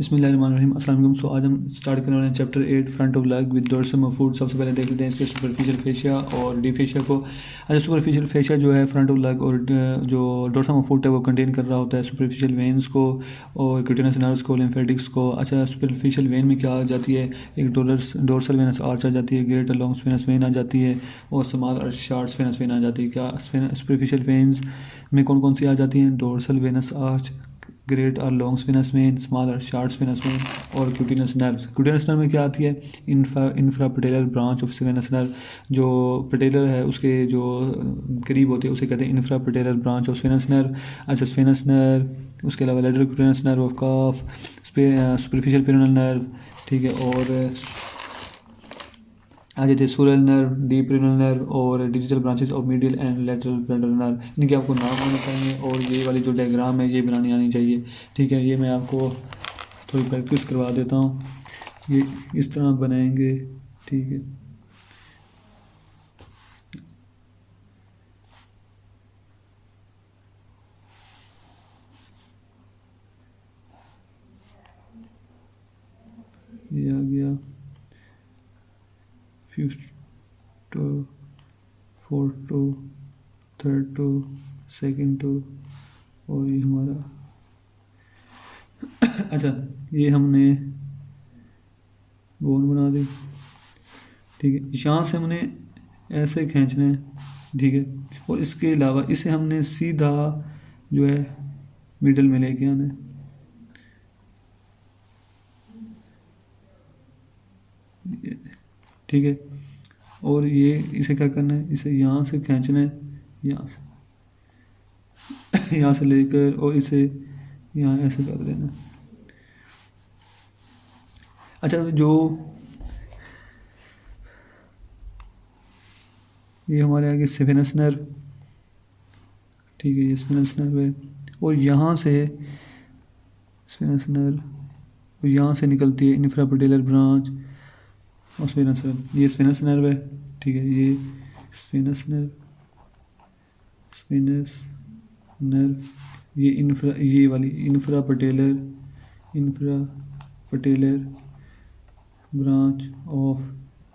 बिस्मिल्लाहिर्रहमानिर्रहीम। अस्सलाम वालेकुम। सो आज हम स्टार्ट करने वाले हैं chapter 8 front of leg with dorsum of foot. सबसे पहले देख लेते हैं इसके सुपरफिशियल फेशिया और डी फेशिया को। अच्छा, सुपरफिशियल फेशिया जो है फ्रंट ऑफ लेग और जो डोर्सम ऑफ फुट है वो कंटेन कर रहा होता है सुपरफिशियल वेन्स को और क्यूटेनस नर्व्स को, लिम्फेटिक्स को। अच्छा, सुपरफिशियल वेन में क्या आ जाती है, एक डोर्सल वेनस आर्च आ जाती है, ग्रेट लॉन्ग्स वेनस वेन आ जाती है और स्मॉल और शॉर्ट्स वेनस वेन आ जाती है। क्या सुपरफिशियल वेन्स में कौन कौन सी आ जाती हैं? डोर्सल वेनस आर्च, ग्रेट और लॉन्ग्स वेनस वेन, स्मॉल और शॉर्ट्स वेनस वेन और क्यूटिनस नर्व्स। क्यूटिनस नर्व में क्या आती है? Infra patellar branch of venous nerve. जो पटेलर है उसके जो करीब होती है उसे कहते हैं infra patellar branch of venous nerve. अच्छा, वेनस नर्व, उसके अलावा lateral cutaneous nerve of calf, superficial peroneal nerve, ठीक है। और आ जाते हैं sural nerve, deep peroneal nerve और digital branches of medial and lateral peroneal nerve. इनके आपको नाम आने चाहिए और ये वाली जो डायग्राम है ये बनानी आनी चाहिए, ठीक है। ये मैं आपको थोड़ी प्रैक्टिस करवा देता हूँ। ये इस तरह बनाएंगे, ठीक है। ये आ गया first toe, fourth toe, third toe, second toe और ये हमारा अच्छा, ये हमने बोन बना दी, ठीक है। यहाँ से हमने ऐसे खींचना है, ठीक है। और इसके अलावा इसे हमने सीधा जो है मिडल में लेके आना है, ठीक है। और ये इसे क्या करना है, इसे यहाँ से खींचना है, यहाँ से यहाँ से लेकर और इसे यहाँ ऐसे कर देना। अच्छा, जो ये हमारे आगे स्फेनस नर्व, ठीक है, ये स्फेनस नर्व है। और यहाँ से स्फेनस नर्व और यहाँ से निकलती है इंफ्रापटेलर ब्रांच और स्फेनस नर्व। ये स्फेनस नर्व है, ठीक है। ये स्फेनस नर्व, स्फेनस नर्व, ये वाली इंफ्रापटेलर ब्रांच ऑफ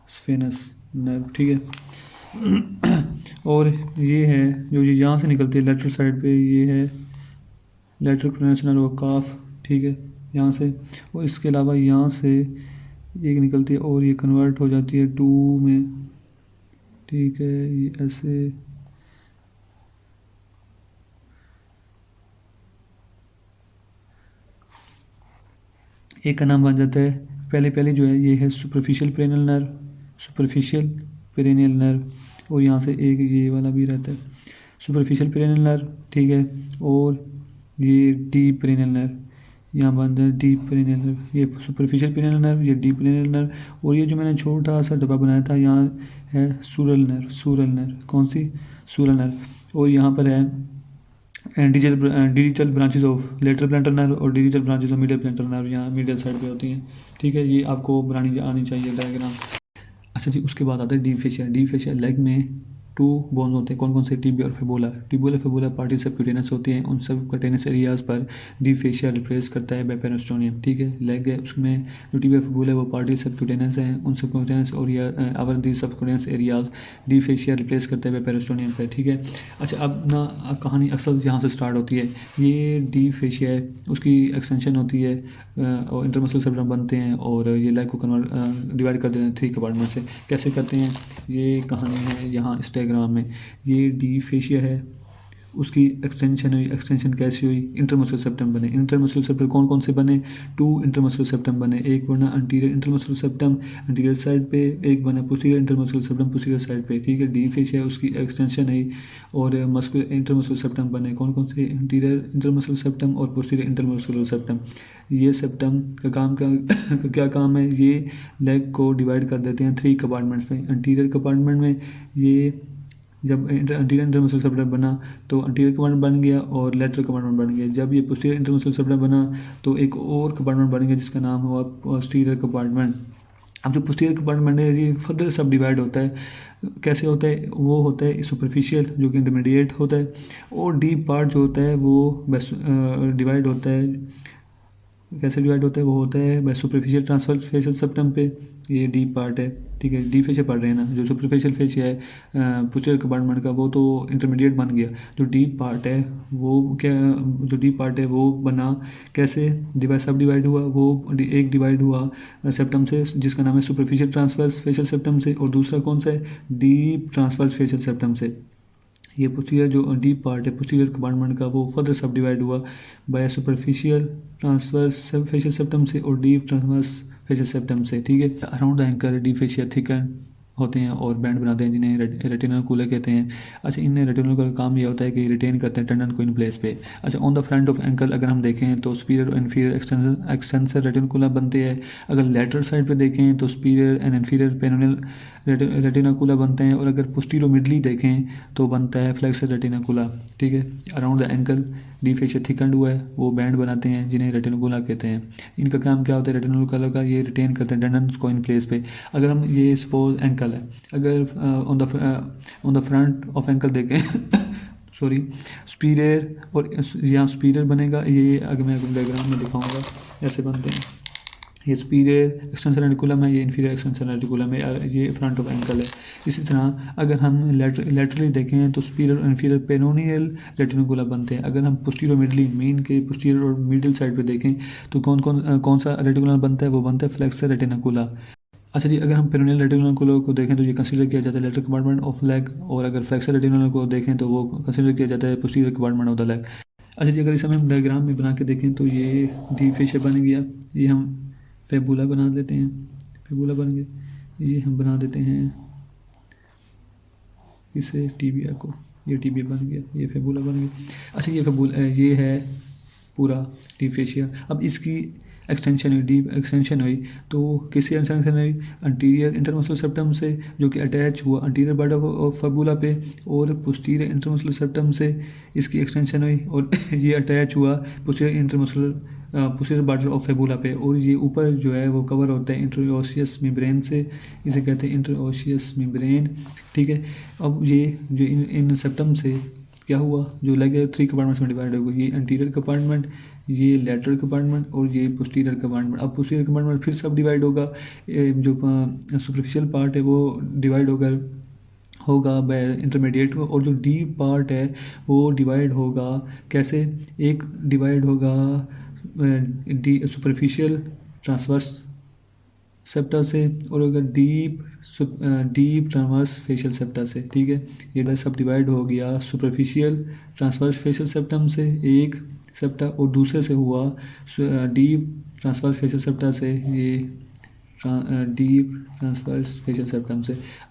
स्फेनस नर्व, ठीक है। और ये है जो ये यहाँ से निकलती है लेटरल साइड पे, ये है लेटरल क्यूटेनस नर्व काफ, ठीक है, यहाँ से। और इसके अलावा यहाँ से एक निकलती है और ये कन्वर्ट हो जाती है 2 में, ठीक है। ये ऐसे एक का नाम बन जाता है। पहले जो है ये है superficial perennial nerve, superficial perennial nerve. और यहाँ से एक ये वाला भी रहता है सुपरफिशियल पेरेनियल नर्व, ठीक है। और ये डीप पेरेनियल नर्व, यहाँ बन जाए डीप पेरेनियल नर्व। ये सुपरफिशियल पेरेनियल नर्व, ये डीप पेरेनियल नर्व। और ये जो मैंने छोटा सा डब्बा बनाया था यहाँ है सूरल नर्व, सूरल नर्व। कौन सी? सूरल नर्व। और यहाँ पर है digital branches of lateral plantar nerve और digital branches of medial plantar nerve, यहाँ मीडियल साइड पे होती हैं, ठीक है। ये आपको बनानी आनी चाहिए डायग्राम। अच्छा जी, उसके बाद आता है deep fascia. Deep fascia leg में 2 बोन्स होते हैं। कौन कौन से? टिबिया और फिबुला। टिबिया और फिबुला पार्टी सबक्यूटेनस होती हैं। उन सब क्यूटेनस एरियाज पर डीप फेशिया रिप्लेस करता है पेरिनेस्टोनियम, ठीक है। लेग है उसमें जो टिबिया फिबुला है वो पार्टी सबक्यूटेनस हैं। उन सबक्यूटेनस और over the subcutaneous areas deep fascia replace करते हैं पेरिनेस्टोनियम पे, ठीक है। अच्छा, अब ना कहानी अक्सर यहाँ से स्टार्ट होती है। ये डीप फेशिया है, उसकी एक्सटेंशन होती है और इंटरमसल सेप्टम बनते हैं और ये लेग को डिवाइड कर देते हैं 3 कंपार्टमेंट से। कैसे करते हैं ये कहानी है यहाँ इस डायग्राम में। ये डी फेशिया है, उसकी एक्सटेंशन हुई। एक्सटेंशन कैसे हुई? इंटरमस्कुलर सेप्टम बने। इंटरमस्कुलर सेप्टम कौन कौन से बने? 2 इंटरमस्कुलर सेप्टम बने। एक बना anterior intermuscular septum anterior side पे, एक बना posterior intermuscular septum posterior side पे, ठीक है। डी फेशिया है, उसकी एक्सटेंशन है और मस्कुलर इंटरमस्कुलर सेप्टम बने। कौन कौन से? इंटीरियर इंटरमस्कुलर सेप्टम और पोस्टीरियर इंटरमस्कुलर सेप्टम। ये सेप्टम का काम क्या काम है? ये लेग को डिवाइड कर देते हैं 3 कंपार्टमेंट्स में। अंटीरियर कंपार्टमेंट में ये जब अंटीरियर इंटरमस्कुलर सेप्टम बना तो अंटीरियर कंपार्टमेंट बन गया और लेटरल कंपार्टमेंट बन गया। जब ये पोस्टीरियर इंटरमस्कुलर सेप्टम बना तो एक और कंपार्टमेंट बन गया जिसका नाम हुआ पोस्टीरियर कंपार्टमेंट। अब जो पोस्टीरियर कंपार्टमेंट है ये फर्दर सब डिवाइड होता है। कैसे होता है? वो होता है सुपरफिशियल जो कि इंटरमीडिएट होता है, और डीप पार्ट जो होता है वो डिवाइड होता है कैसे डिवाइड होता है, वो होता है by superficial transverse fascial septum पे, ये डीप पार्ट है, ठीक है। डीप फेशियल पढ़ रहे हैं ना, जो सुपरफिशियल फेशियल है पोस्टीरियर कंपार्टमेंट का, वो तो इंटरमीडिएट बन गया। जो डीप पार्ट है वो क्या, जो डीप पार्ट है वो बना कैसे, डिवाइड सब डिवाइड हुआ, वो एक डिवाइड हुआ सेप्टम से जिसका नाम है सुपरफिशियल ट्रांसवर्स फेशियल सेप्टम से, और दूसरा कौन सा है, डीप ट्रांसवर्स फेशियल सेप्टम से। ये पोस्टीरियर जो डीप पार्ट है पोस्टीरियर कंपार्टमेंट का, वो फर्दर सब डिवाइड हुआ by superficial transverse fascial septum से और डीप ट्रांसवर्स फेशियल सेप्टम से, ठीक है। Around the ankle deep fascia thicken होते हैं और बैंड बनाते हैं जिन्हें रेटिनोकुला कहते हैं। अच्छा, इनमें रेटिनोकुला का काम ये होता है कि रिटेन करते हैं टेंडन को इन प्लेस पे। अच्छा, on the front of ankle अगर हम देखें तो सुपीरियर और इन्फीरियर एक्सटेंसर रेटिनोकुला बनते हैं। अगर लेटरल साइड पे देखें तो सुपीरियर एंड इन्फीरियर पेरोनियल रेटिनाकुला बनते हैं, और अगर पोस्टीरियर मिडली देखें तो बनता है फ्लेक्सर रेटिनाकुला, ठीक है। Around the ankle deep fascia thickened हुआ है, वो बैंड बनाते हैं जिन्हें रेटिनोकुला कहते हैं। इनका काम क्या होता है रेटिनोकुला का, ये रिटेन करते हैं टेंडन्स को इन प्लेस पे। अगर हम ये सपोज एंकल है, अगर on the front of ankle देखें सॉरी सुपीरियर और यहाँ सुपीरियर बनेगा, ये अगर मैं डायग्राम में दिखाऊंगा ऐसे बनते हैं। ये सुपीरियर एक्सटेंसर रेटिकुलम है, ये इन्फीरियर एक्सटेंसर रेटिकुलम है, ये फ्रंट ऑफ एंकल है। इसी तरह अगर हम लेटरली देखें तो सुपीरियर और इन्फीरियर पेरोनियल रेटिकुला बनते हैं। अगर हम पोस्टीरियर मिडली मेन के पोस्टीरियर और मिडिल साइड पे देखें तो कौन सा रेटिकुलम बनता है, वो बनता है फ्लेक्सर रेटिकुला। अच्छा जी, अगर हम पेरोनियल रेटिकुलम को देखें तो ये कंसीडर किया जाता है लेटरल कंपार्टमेंट ऑफ लेग, और अगर फ्लेक्सर रेटिकुलम को देखें तो वो कंसीडर किया जाता है posterior compartment of the leg. अच्छा जी, अगर इसे हम डायग्राम में बना के देखें तो ये डीप फेशिया बन गया, ये हम फेबुला बना देते हैं, फेबुला बन गया। ये हम बना देते हैं इसे टीबिया को, ये टीबिया बन गया, ये फेबुला बन गया। अच्छा, ये फेबुला ये है पूरा डीप फेशिया। अब इसकी एक्सटेंशन हुई, डीप एक्सटेंशन हुई तो किससे एक्सटेंशन हुई, अंटीरियर इंटरमसलर सेप्टम से, जो कि अटैच हुआ अंटीरियर पार्ट ऑफ फेबुला पे, और पोस्टीरियर इंटरमसलर सेप्टम से इसकी एक्सटेंशन हुई, और ये अटैच हुआ posterior intermuscular posterior border of fibula पे, और ये ऊपर जो है वो कवर होता है इंटरओशियस मेम्ब्रेन से, इसे कहते हैं इंटरओशियस मेम्ब्रेन, ठीक है। अब ये जो इन सेप्टम से क्या हुआ, जो लेग है 3 कंपार्टमेंट्स में डिवाइड हो गई, ये एंटीरियर कंपार्टमेंट, ये लेटरल कंपार्टमेंट और ये पोस्टीरियर कंपार्टमेंट। अब पोस्टीरियर कंपार्टमेंट फिर सब डिवाइड होगा, जो सुपरफिशियल पार्ट है वो डिवाइड होगा बाय इंटरमीडिएट, और जो डीप पार्ट है वो डिवाइड होगा कैसे, एक डिवाइड होगा सुपरफिशियल ट्रांसवर्स सेप्टा से, और अगर डीप ट्रांसवर्स फेशियल सेप्टा से, ठीक है। ये सब डिवाइड हो गया सुपरफिशियल ट्रांसवर्स फेशियल सेप्टम से एक सेप्टा, और दूसरे से हुआ डीप ट्रांसवर्स फेशियल सेप्टा से, ये डीप ट्रांसवर्स फेशियल सेप्टम से।